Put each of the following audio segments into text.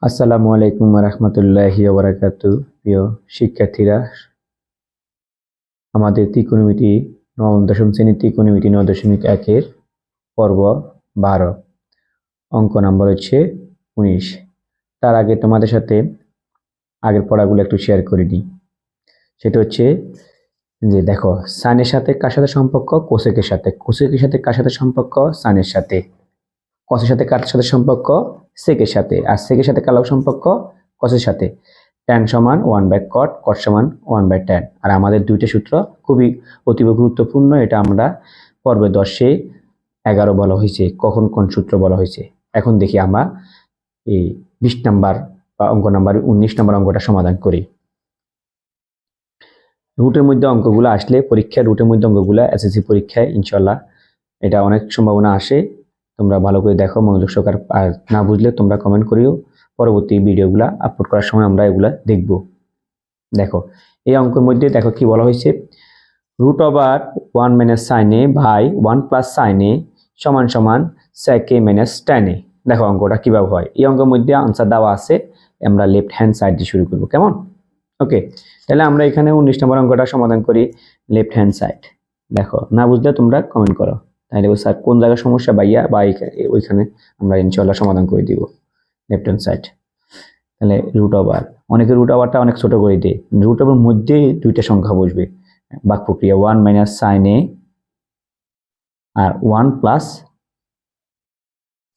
আসসালামু আলাইকুম রহমতুল্লাহি ওয়া প্রিয় শিক্ষার্থীরা, আমাদের ত্রিকোণমিতি নবম দশম শ্রেণীর ত্রিকোণমিতি 9.1 পর্ব 12, অঙ্ক নাম্বার হচ্ছে 19। তার আগে তোমাদের সাথে আগের পড়াগুলো একটু শেয়ার করে দিই। সেটা হচ্ছে যে দেখো, সাইনের সাথে কার সাথে সম্পর্ক? কোসেকের সাথে। কোসেকের সাথে কার সাথে সম্পর্ক? সাইনের সাথে। কসের সাথে কার সাথে সম্পর্ক? সেকের সাথে। আর সেকের সাথে কার সম্পর্ক? কসের সাথে। tan সমান 1/cot, cot সমান 1/tan। আর আমাদের দুইটা সূত্র খুবই অতীব গুরুত্বপূর্ণ, এটা আমরা পর্বে 10-11 বলা হয়েছে কখন কোন সূত্র বলা হয়েছে। এখন দেখি আমরা এই 20 নাম্বার বা অঙ্ক নাম্বার 19 নাম্বার অঙ্কটা সমাধান করি। রুটের মধ্যে অঙ্কগুলো আসলে পরীক্ষায়, রুটের মধ্যে অঙ্কগুলো এসএসসি পরীক্ষায় ইনশাল্লাহ এটা অনেক সম্ভাবনা আসে। তোমরা ভালো করে দেখো, মনোযোগ সহকারে। আর না বুঝলে তোমরা কমেন্ট করিও, পরবর্তী ভিডিওগুলো আপলোড করার সময় আমরা এগুলা দেখব। দেখো এই অঙ্কের মধ্যে দেখো কি বলা হয়েছে, √1 - sin a by 1 + sin a সমান সমান sec a - tan a। দেখো অঙ্কটা কিভাবে হয়। এই অঙ্কের মধ্যে আনসার দেওয়া আছে, আমরা লেফট হ্যান্ড সাইড দিয়ে শুরু করব, কেমন? ওকে, তাহলে আমরা এখানে 19 নম্বর অঙ্কটা সমাধান করি লেফট হ্যান্ড সাইড। দেখো না বুঝলে তোমরা কমেন্ট করো, তাহলে স্যার কোন জায়গায় সমস্যা ভাইয়া বা ওইখানে আমরা ইনশাআল্লাহ সমাধান করে দিব লেফট হ্যান্ড সাইড। তাহলে √, অনেকে √টা অনেক ছোট করে দেয়। √এর মধ্যে দুইটা সংখ্যা বসবে, বাক প্রক্রিয়া 1 - sin a R 1 +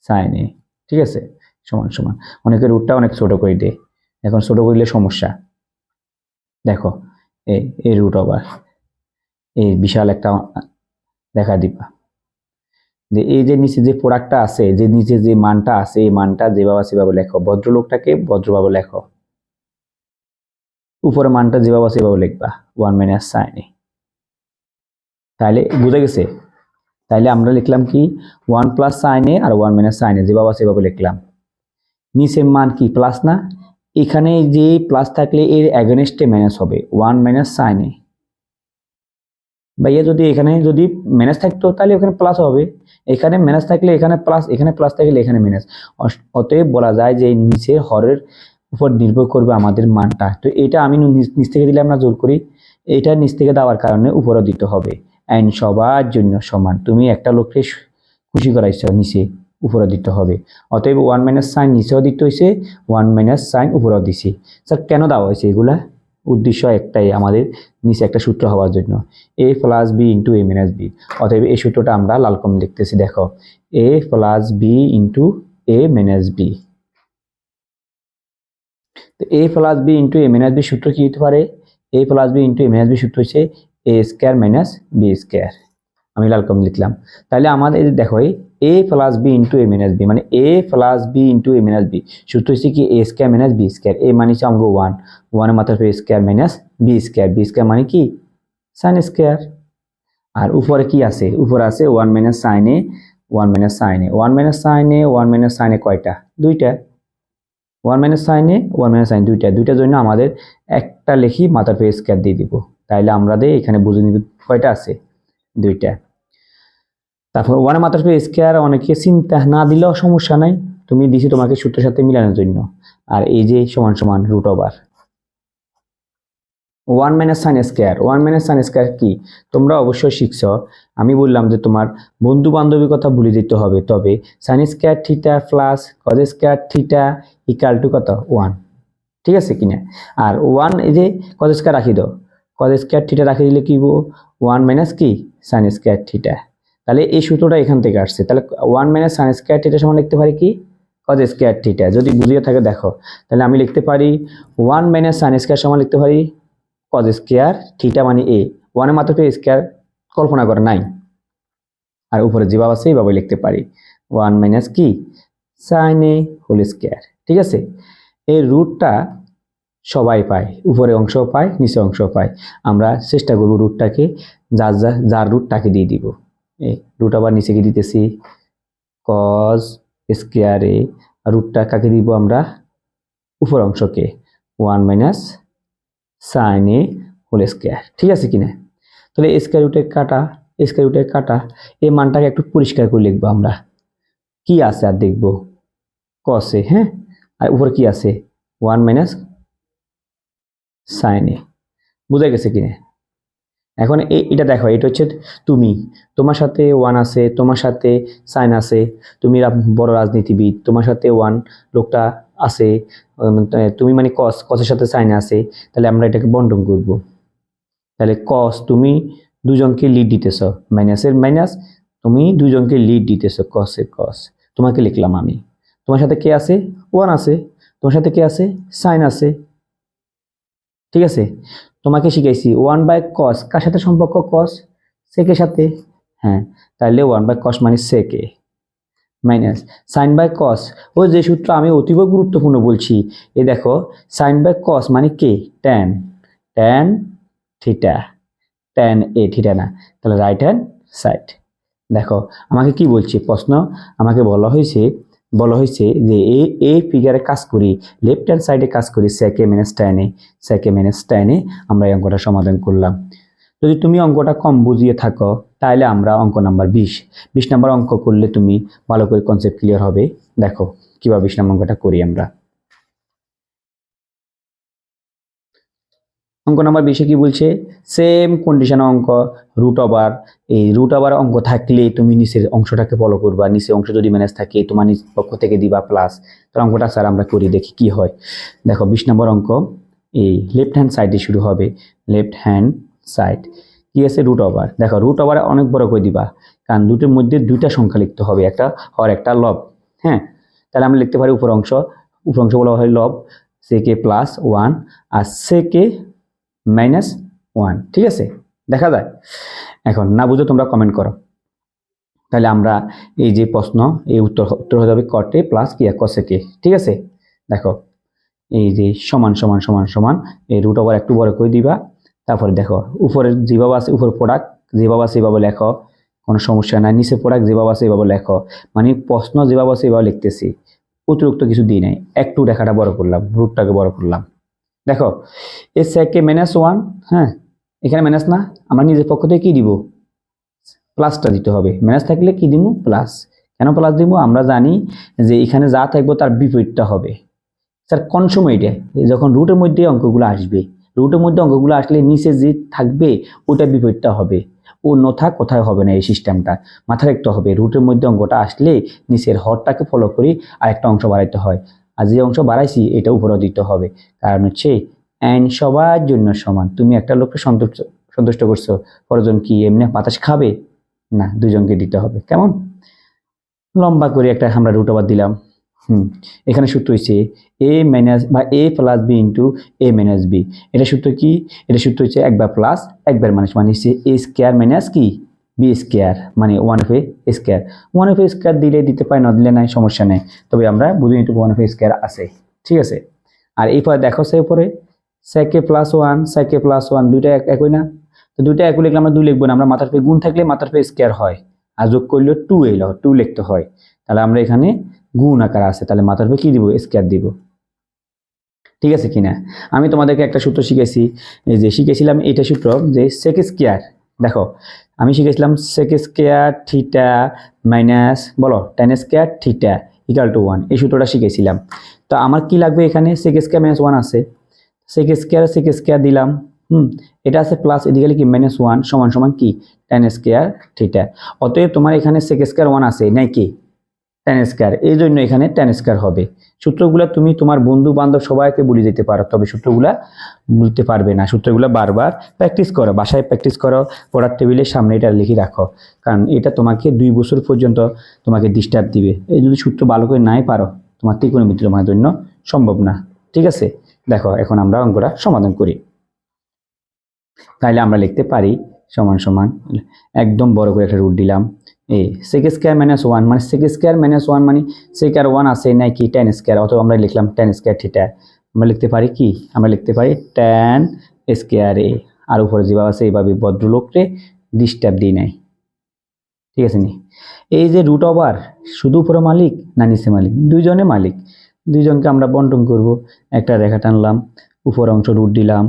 sin a, ঠিক আছে, সমান সমান। অনেকে √টা অনেক ছোট করে দেয়, এখন ছোট করলে সমস্যা। দেখো এই √, এই বিশাল একটা দেখা দিবা যে এই যে নিচে যে প্রোডাক্টটা আছে, যে নিচে যে মানটা আছে, এই মানটা যেভাবে সেভাবে লেখো। ভদ্রলোকটাকে ভদ্রভাবে লেখো, উপরে মানটা যেভাবে সেভাবে লিখবা 1 - sin a। তাহলে বুঝে গেছে? তাইলে আমরা লিখলাম কি 1 + sin a R 1 - sin a যেভাবে সেভাবে লিখলাম। নিচের মান কি প্লাস না? এখানে যে প্লাস থাকলে এর এগেনস্টে মাইনাস হবে 1 - sin a। ভাইয়া যদি এখানে যদি মাইনাস থাকতো তাহলে ওখানে প্লাস হবে, এখানে মাইনাস থাকলে এখানে প্লাস, এখানে প্লাস থাকলে এখানে মাইনাস। অতএব বলা যায় যে নিচের হরের উপর নির্ভর করবে আমাদের মানটা। তো এটা আমি নিচ থেকে দিলে আমরা জোর করি, এটা নিচ থেকে দেওয়ার কারণে উপরে দিতে হবে। আইন সবার জন্য সমান, তুমি একটা লোককে খুশি করাইছো, নিচে উপরে দিতে হবে। অতএব 1 - sin নিচেও দিতে হয়েছে, 1 - sin উপরেও দিছি। স্যার কেন দেওয়া হয়েছে এগুলা? উদ্দেশ্য একটাই, আমাদের নিচে একটা সূত্র হওয়ার জন্য, a + b × a - b। অতএব এই সূত্রটা আমরা লাল কলম লিখতেছি। দেখো a + b × a - b। তো a + b × a - b সূত্র কি হতে পারে? a + b × a - b সূত্র হচ্ছে a² - b²। আমি লাল কলম লিখলাম। তাহলে আমাদের দেখো a + b × a - b মানে a + b × a - b সূত্র হচ্ছে কি a² - b²। a মানে হচ্ছে অঙ্ক 1, 1 এর মাত্রা হবে a² - b², b² মানে কি sin²। আর উপরে কি আছে? উপরে আছে 1 - sin a, 1 - sin a, 1 - sin a, 1 - sin a কয়টা? দুইটা। 1 - sin a, 1 - sin দুইটা। দুইটার জন্য আমাদের একটা লিখি, মাথার পেয়ে স্কয়ার দিয়ে দিব। তাইলে আমাদের এখানে বুঝে নিব কয়টা আছে? দুইটা। তারপর 1 এর মাত্রা পেয়ে স্কয়ার অনেকে চিন্তা না দিলেও সমস্যা নাই, তুমি দিছি তোমাকে সূত্রের সাথে মিলানোর জন্য। আর এই যে সমান সমান √, 1 - sin²। 1 - sin² কি তোমরা অবশ্যই শিখছ। আমি বললাম যে তোমার বন্ধু বান্ধবীর কথা ভুলে যেতে হবে, তবে sin² θ + cos² θ = কত? 1, ঠিক আছে কিনা? আর 1 এই যে cos² রাখি দাও, cos² θ রাখি দিলে কি হবো? 1 - কি sin² θ। তাহলে এই সূত্রটা এখান থেকে আসছে। তাহলে 1 - sin² θ সমান লিখতে পারি কি cos² θ। যদি বুঝিয়ে থাকে দেখো, তাহলে আমি লিখতে পারি 1 - sin² সমান লিখতে পারি cos² θ মানে a। 1 এর মাত্রা পেয়ে স্কয়ার কল্পনা করে নাই, আর উপরে যেভাবে আছে এইভাবে লিখতে পারি 1 - কি sin a², ঠিক আছে। এই √টা সবাই পায়, উপরে অংশ পায়, নিচে অংশ পায়। আমরা চেষ্টা করব √টাকে যার √টাকে দিয়ে দিব। এই √ আবার নিচে কি দিতেছি cos² a, √টা কাকে দিব আমরা? উপর অংশকে 1 - sin a², ঠিক আছে কিনা? তাহলে স্কয়ার রুটে কাটা, এই মানটাকে একটু পরিষ্কার করে লিখবো আমরা। কি আছে আর দেখবো cos a, হ্যাঁ, আর উপরে কি আছে 1 মাইনাস সাইন এ। বুঝা গেছে কিনা? এখন এটা দেখো, এটা হচ্ছে তুমি, তোমার সাথে 1 আছে, তোমার সাথে সাইন আছে, তুমি বড় রাজনীতিবিদ, তোমার সাথে 1 লোকটা আছে, তুমি মানে কসের সাথে সাইন আছে, তাহলে আমরা এটাকে বন্টন করব। তাহলে কস তুমি দুজনকে লিড দিতেছ, মাইনাসের মাইনাস তুমি দুজনকে লিড দিতেছ, কসের কস তোমাকে লিখলাম আমি। তোমার সাথে কে আছে? 1 আছে। তোমার সাথে কে আছে? সাইন আছে। ঠিক আছে, তোমাকে শিখাইছি 1/cos, কার সাথে সম্পর্ক? কস, সেকের সাথে। হ্যাঁ, তাহলে 1/cos মানে সেকে, মাইনাস সাইন বাই কস, ও যে সূত্র আমি অতীব গুরুত্বপূর্ণ বলছি। এই দেখো, সাইন বাই কস মানে কে? Tan, tan theta, tan A, theta না, তাহলে রাইট হ্যান্ড সাইড। দেখো আমাকে কি বলছে প্রশ্ন, আমাকে বলা হয়েছে যে এই ফিগারে কাজ করি, লেফট হ্যান্ড সাইডে কাজ করি সেকে মাইনাস ট্যানে, সেকে মাইনাস ট্যানে আমরা এই অঙ্কটা সমাধান করলাম। যদি তুমি অঙ্কটা কম বুঝিয়ে থাকো তাহলে আমরা অঙ্ক নাম্বার 20 নাম্বার অঙ্ক করলে তুমি ভালো করে কনসেপ্ট ক্লিয়ার হবে। দেখো কিভাবে 20 নাম্বার অঙ্কটা করি আমরা। অঙ্ক নাম্বার 20 কি বলছে? সেম কন্ডিশন অঙ্ক, রুট ওভার। এই রুট ওভার অঙ্ক থাকলে তুমি নিচের অংশটাকে ফলো করবা, নিচের অংশ যদি মাইনাস থাকে তোমার নিচ পক্ষ থেকে দিবা প্লাস। তো অঙ্কটা স্যার আমরা করি, দেখি কি হয়। দেখো 20 নম্বর অঙ্ক, এই লেফট হ্যান্ড সাইডে শুরু হবে, লেফট হ্যান্ড সাইড কি আছে? Root over. দেখো রুট ওভার অনেক বড় করে দিবা, কারণ দুটোর মধ্যে দুইটা সংখ্যা লিখতে হবে, একটা হর একটা লব। হ্যাঁ, তাহলে আমরা লিখতে পারি উপর অংশ বলা হয় লব, সেকে প্লাস 1 আর সেকে -1। ঠিক আছে, দেখা যায়? এখন না বুঝে তোমরা কমেন্ট করো। তাহলে আমরা এই যে প্রশ্ন, এই উত্তর হয়ে যাবে কটে প্লাস কি কসেকে। ঠিক আছে, দেখো এই যে সমান সমান সমান সমান, এই রুট ওভার একটু বড় করে দিবা। তারপরে দেখো উপরের যেভাবে আছে, উপরে প্রোডাক্ট যেভাবে আছে এভাবে লেখো, কোনো সমস্যা নাই। নিচে প্রোডাক্ট যেভাবে আছে এভাবে লেখো, মানে প্রশ্ন যেভাবে আছে এভাবে লিখতেছি, অতিরিক্ত কিছু দিই নাই, একটু রেখাটা বড় করলাম, রুটটাকে বড় করলাম। দেখো এ সেকে -1, হ্যাঁ এখানে মাইনাস না, আমরা নিজের পক্ষ থেকে কি দিব? প্লাসটা দিতে হবে। মাইনাস থাকলে কি দিব? প্লাস। কেন প্লাস দিব? আমরা জানি যে এখানে যা থাকবে তার বিপরীতটা হবে। স্যার কোন সময় এটা? যখন রুটের মধ্যে অঙ্কগুলো আসবে, রুটের মধ্যে অঙ্কগুলো আসলে নিচে যে থাকবে ওটা বিপরীতটা হবে, ও নথা কোথায় হবে না। এই সিস্টেমটা মাথায় রাখতে হবে, রুটের মধ্যে অঙ্কটা আসলে নিচের হরটাকে ফলো করি আরেকটা অংশ বাড়াইতে হয়, আর যে অংশ বাড়াইছি এটা উপরে দিতে হবে। কারণ হচ্ছে n সবার জন্য সমান। তুমি একটা লোককে সন্তুষ্ট করছো, পরজন কি এমনি বাতাস খাবে না? দুজনকে দিতে হবে। কেমন লম্বা করে একটা আমরা রুট ওভার দিলাম। এখানে সূত্র হচ্ছে a মাইনাস বা a plus B into a minus B. এটা সূত্র কি? এটা সূত্র হচ্ছে একবার প্লাস একবার মাইনাস, মানে হচ্ছে a স্কোয়ার মাইনাস কি বি স্কোয়ার, মানে 1/a স্কোয়ার। 1/a স্কোয়ার দিলে দিতে পারে, না দিলে নাই, সমস্যা নেই। তবে আমরা বুঝে নিতে 1/a স্কোয়ার আছে। ঠিক আছে, আর এরপরে দেখো সে পরে সেকে প্লাস 1, সেকে প্লাস 1 দুইটা একই না? তো দুইটা একই লিখলে আমরা 2 লিখবো না, আমরা মাথার পে গুণ থাকলে মাথার পে স্কোয়ার হয়, আর যোগ করলে 2 এলো, 2 লিখতে হয়। তাহলে আমরা এখানে গুণ আকার আছে, তাহলে মাথার পে কি দিব? স্কোয়ার দিব। ঠিক আছে কিনা? আমি তোমাদেরকে একটা সূত্র শিখেছি, এই যে শিখেছিলাম এটা সূত্র যে সেক স্কোয়ার। দেখো আমি শিখেছিলাম সেক স্কোয়ার থিটা মাইনাস বলো tan square theta equal to 1, এই সূত্রটা শিখেছিলাম। তো আমার কি লাগবে? এখানে সেক স্কোয়ার -1 আছে, সেক স্কোয়ার দিলাম। এটা আছে প্লাস, এদিকে কি -1 সমান সমান কি টেন স্কোয়ার থিটা। অতএব তোমার এখানে সেক স্কোয়ার 1 আছে নাই কি টেন স্কোয়ার, এই জন্য এখানে টেন স্কোয়ার হবে। সূত্রগুলো তুমি তোমার বন্ধু বান্ধব সবাইকে বলে দিতে পারো, তবে সূত্রগুলা বলতে পারবে না। সূত্রগুলো বারবার প্র্যাকটিস করো, বাসায় প্র্যাকটিস করো, পড়ার টেবিলের সামনে এটা লিখে রাখো, কারণ এটা তোমাকে 2 বছর পর্যন্ত তোমাকে ডিস্টার্ব দিবে। এই যদি সূত্র ভালো করে নাই পারো, তোমার ত্রিকোণমিতি তোমার জন্য সম্ভব না। ঠিক আছে, দেখো এখন আমরা অঙ্কটা সমাধান করি। তাহলে আমরা লিখতে পারি সমান সমান, একদম বড় করে একটা রুট দিলাম, এই সেক স্কোয়ার -1 মানে সেক স্কোয়ার -1 মানে সেক আর 1 আছে নাই কি টেন স্কোয়ার, অথবা আমরা লিখলাম টেন স্কোয়ার থিটা। আমরা লিখতে পারি কি? আমরা লিখতে পারি টেন স্কোয়ার এ, আর উপরে যেভাবে আছে এইভাবে ভদ্রলোককে ডিস্টার্ব দিই নাই। ঠিক আছে নি? এই যে রুট ওভার শুধু উপরে মালিক না নিচে মালিক? দুইজনে মালিক, দুইজনকে আমরা বন্টন করব। একটা রেখা টানলাম, উপর অংশ রুট দিলাম,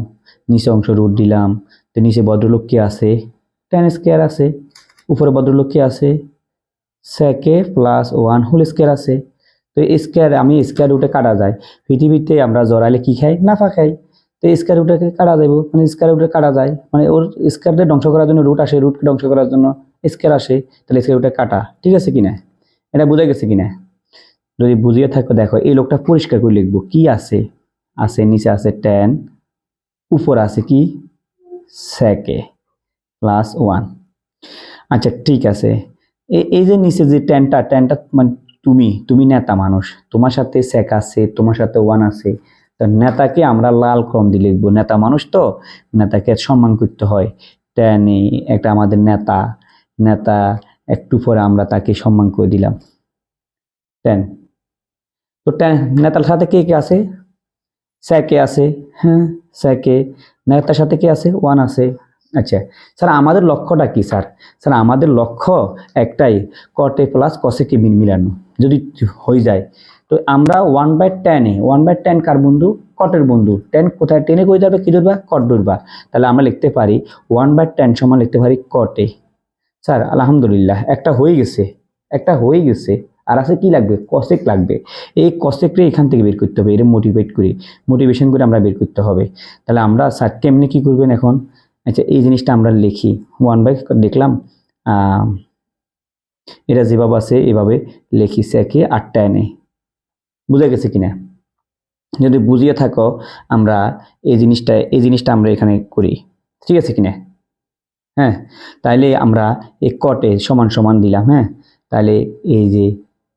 নিচে অংশ রুট দিলাম। তো নিচে ভদ্রলোক কি আছে? টেন স্কোয়ার আছে। উপরে ভদ্রলোক কি আছে? সেকে প্লাস 1 হোল স্কোয়ার আছে। তো স্কোয়ার আমি স্কোয়ার রুটে কাটা যায়, পৃথিবীতে আমরা জড়াইলে কি খাই, নাফা খাই। তো স্কোয়ার রুটকে কাটা যাবো, মানে স্কোয়ার রুটে কাটা যায়, মানে ওর স্কোয়ারকে ধ্বংস করার জন্য রুট আসে, রুটকে ধ্বংস করার জন্য স্কোয়ার আসে, তাহলে স্কোয়ার রুটে কাটা। ঠিক আছে কিনা, এটা বোঝা গেছে কিনা? যদি বুঝিয়ে থাকো দেখো এই লোকটা পরিষ্কার করে লিখবো, কি আছে, আছে নিচে আছে tan, উপর আছে কি sec a প্লাস 1। আচ্ছা ঠিক আছে, এই যে নিচে যে ট্যানটা মানে তুমি নেতা মানুষ, তোমার সাথে sec আছে, তোমার সাথে 1 আছে, তো নেতাকে আমরা লাল ক্রম দিয়ে লিখবো, নেতা মানুষ তো নেতাকে সম্মান করতে হয়। tan a একটা আমাদের নেতা, নেতা একটু পরে আমরা তাকে সম্মান করে দিলাম tan। তো নেতার সাথে কে কে আছে, sec a আছে, হ্যাঁ sec a, নেতার সাথে কে আছে, 1 আছে। আচ্ছা স্যার আমাদের লক্ষ্যটা কি স্যার? স্যার আমাদের লক্ষ্য একটাই, cot a plus cos a কে মিলানো যদি হয়ে যায়, তো আমরা 1/tan এ, 1/tan কার বন্ধু, কটের বন্ধু, tan কোথায় টেনে কই যাবে, কি ধরবা, কট ধরবা, তাহলে আমরা লিখতে পারি 1/tan সমান লিখতে পারি cot a। স্যার আলহামদুলিল্লাহ একটা হয়ে গেছে, একটা হয়ে গেছে, আর আছে কি লাগবে, কসেক লাগবে। এই কসেকটা এখান থেকে বের করতে হবে, এটা মোটিভেশন করে আমরা বের করতে হবে। তাহলে আমরা স্যার কেমনি কি করবেন এখন? আচ্ছা এই জিনিসটা আমরা লিখি, 1/, দেখলাম এটা যেভাবে আছে এভাবে লিখি, সেকে আর tan a, বুঝা গেছে কিনা? যদি বুঝিয়ে থাকো আমরা এই জিনিসটা আমরা এখানে করি, ঠিক আছে কিনা? হ্যাঁ, তাইলে আমরা এই কটে সমান সমান দিলাম, হ্যাঁ, তাহলে এই যে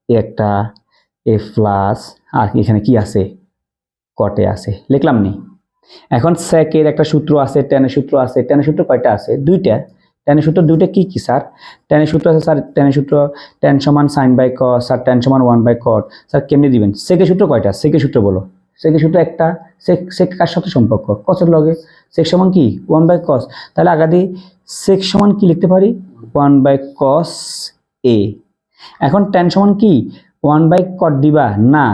একটা এ প্লাস, আর এখানে কি আছে, কটে আছে, লিখলাম নি। এখন সেকের একটা সূত্র আছে, টেনের সূত্র আছে, টেনের সূত্র কয়টা আছে, দুইটা। টেনের সূত্র দুইটা কি কি স্যার? টেনের সূত্র আছে স্যার, টেনের সূত্র টেন সমান sine by cos, sir tan সমান 1/cot। স্যার কেমনি দিবেন? সেকের সূত্র কয়টা, সেকের সূত্র বলো। সেকের সূত্র একটা, সেক কার সাথে সম্পর্ক, কসের লগে, সেক সমান কি 1/cos, তাহলে আগাদি সেক সমান কি লিখতে পারি, 1/cos a। এখন টেন সমান কি 1/cot দিবা না,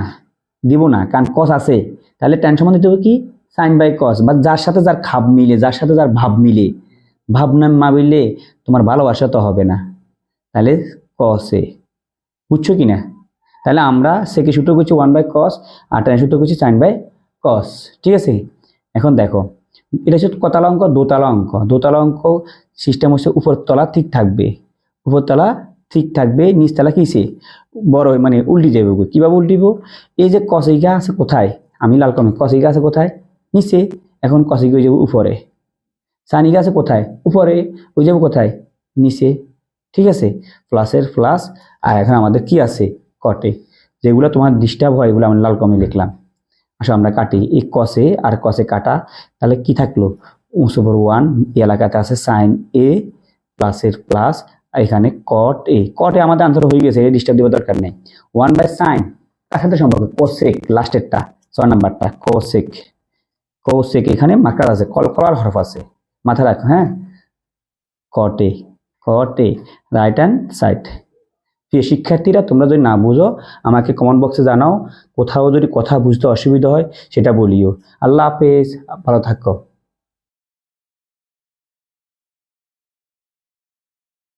দিব না কারণ cos আছে, তাহলে টেন সমান দিতে হবে কি সাইন বাই কস, বা যার সাথে যার খাপ মিলে, যার সাথে যার ভাব মিলে, ভাবনা মাবিলে তোমার ভালোবাসা তো হবে না, তাহলে কসে, বুঝছো কি না? তাহলে আমরা সেকে সূত্র করছি 1/cos, আর টেন সূত্র করছি সাইন বাই কস, ঠিক আছে? এখন দেখো এটা হচ্ছে কতলা অঙ্ক, দোতলা অঙ্ক। দোতলা অঙ্ক সিস্টেম হচ্ছে উপরতলা ঠিক থাকবে, উপরতলা ঠিক থাকবে, নিচতলা কিসে বড় মানে উল্টি যাবে, কিভাবে উল্টিব? এই যে কসিকা আছে কোথায়, আমি লাল কমে, কসিকা আছে কোথায়, নিচে, এখন কসিকা হয়ে যাবে উপরে, সানিকা আছে কোথায়, উপরে, হয়ে যাবে কোথায়, নিচে, ঠিক আছে? প্লাসের প্লাস, আর এখন আমাদের কি আছে, কটে, যেগুলো তোমার ডিস্টার্ব হয় এগুলো আমি লাল কমে লিখলাম। আসলে আমরা কাটি এই কসে আর কসে কাটা, তাহলে কি থাকলো, 1/1 এলাকাতে আছে সাইন এ প্লাসের প্লাস, আর এখানে কট এ, কট এ আমাদের আনসার হয়ে গেছে, ডিস্টার্ব দেওয়ার দরকার নেই। 1/sin তার সাথে সম্পর্ক কোসেক, লাস্টেরটা 6 নাম্বারটা কোসেক, কোসেক এখানে মার্কার আছে, কলার হরফ আছে, মাথায় রাখো, হ্যাঁ, কটে, কটে রাইট হ্যান্ড সাইড। প্রিয় শিক্ষার্থীরা তোমরা যদি না বুঝো আমাকে কমেন্ট বক্সে জানাও, কোথাও যদি কথা বুঝতে অসুবিধা হয় সেটা বলিও। আল্লাহ হাফেজ, ভালো থাকো।